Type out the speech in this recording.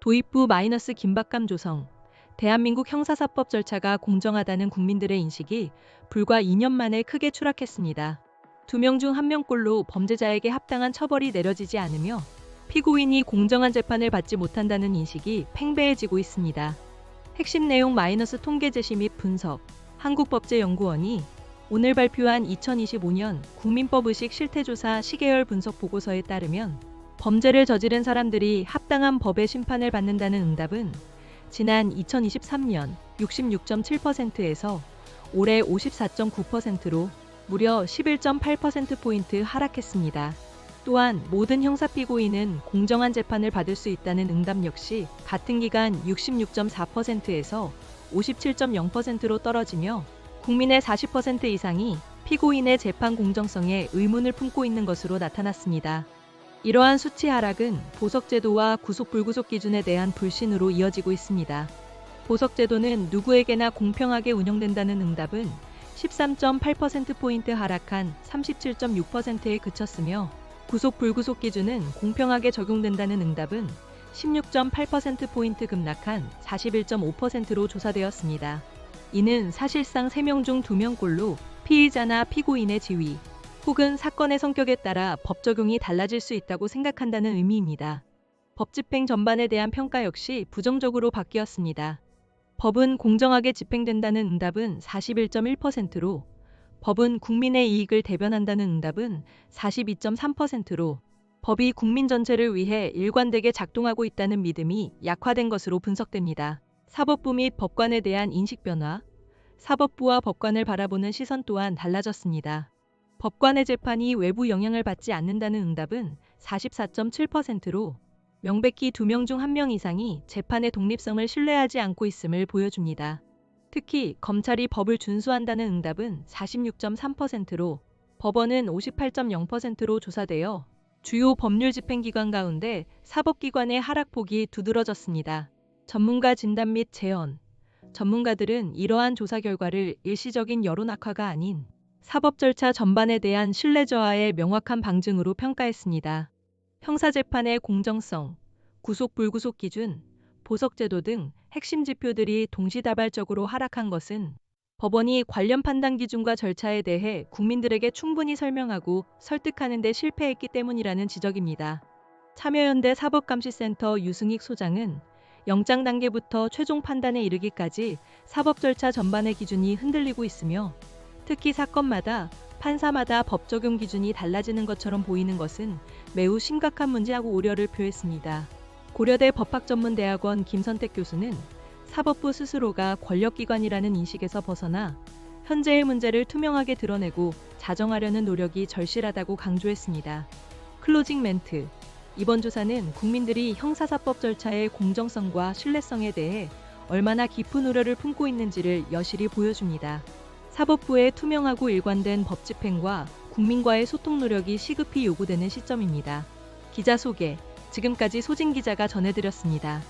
도입부 마이너스 긴박감 조성. 대한민국 형사사법 절차가 공정하다는 국민들의 인식이 불과 2년 만에 크게 추락했습니다. 2명 중 1명꼴로 범죄자에게 합당한 처벌이 내려지지 않으며 피고인이 공정한 재판을 받지 못한다는 인식이 팽배해지고 있습니다. 핵심 내용 마이너스 통계 제시 및 분석. 한국법제연구원이 오늘 발표한 2025년 국민법 의식 실태조사 시계열 분석 보고서에 따르면 범죄를 저지른 사람들이 합당한 법의 심판을 받는다는 응답은 지난 2023년 66.7%에서 올해 54.9%로 무려 11.8%포인트 하락했습니다. 또한 모든 형사피고인은 공정한 재판을 받을 수 있다는 응답 역시 같은 기간 66.4%에서 57.0%로 떨어지며 국민의 40% 이상이 피고인의 재판 공정성에 의문을 품고 있는 것으로 나타났습니다. 이러한 수치 하락은 보석제도와 구속불구속 기준에 대한 불신으로 이어지고 있습니다. 보석제도는 누구에게나 공평하게 운영된다는 응답은 13.8%포인트 하락한 37.6%에 그쳤으며 구속불구속 기준은 공평하게 적용된다는 응답은 16.8%포인트 급락한 41.5%로 조사되었습니다. 이는 사실상 3명 중 2명꼴로 피의자나 피고인의 지위 혹은 사건의 성격에 따라 법 적용이 달라질 수 있다고 생각한다는 의미입니다. 법 집행 전반에 대한 평가 역시 부정적으로 바뀌었습니다. 법은 공정하게 집행된다는 응답은 41.1%로 법은 국민의 이익을 대변한다는 응답은 42.3%로 법이 국민 전체를 위해 일관되게 작동하고 있다는 믿음이 약화된 것으로 분석됩니다. 사법부 및 법관에 대한 인식 변화. 사법부와 법관을 바라보는 시선 또한 달라졌습니다. 법관의 재판이 외부 영향을 받지 않는다는 응답은 44.7%로 명백히 2명 중 1명 이상이 재판의 독립성을 신뢰하지 않고 있음을 보여줍니다. 특히 검찰이 법을 준수한다는 응답은 46.3%로 법원은 58.0%로 조사되어 주요 법률 집행기관 가운데 사법기관의 하락폭이 두드러졌습니다. 전문가 진단 및 재현. 전문가들은 이러한 조사 결과를 일시적인 여론 악화가 아닌 사법 절차 전반에 대한 신뢰 저하의 명확한 방증으로 평가했습니다. 형사재판의 공정성, 구속불구속 기준, 보석제도 등 핵심 지표들이 동시다발적으로 하락한 것은 법원이 관련 판단 기준과 절차에 대해 국민들에게 충분히 설명하고 설득하는 데 실패했기 때문이라는 지적입니다. 참여연대 사법감시센터 유승익 소장은 영장 단계부터 최종 판단에 이르기까지 사법 절차 전반의 기준이 흔들리고 있으며 특히 사건마다 판사마다 법 적용 기준이 달라지는 것처럼 보이는 것은 매우 심각한 문제라고 우려를 표했습니다. 고려대 법학전문대학원 김선택 교수는 사법부 스스로가 권력기관이라는 인식에서 벗어나 현재의 문제를 투명하게 드러내고 자정하려는 노력이 절실하다고 강조했습니다. 클로징 멘트. 이번 조사는 국민들이 형사사법 절차의 공정성과 신뢰성에 대해 얼마나 깊은 우려를 품고 있는지를 여실히 보여줍니다. 사법부의 투명하고 일관된 법 집행과 국민과의 소통 노력이 시급히 요구되는 시점입니다. 기자 소개. 지금까지 소진 기자가 전해드렸습니다.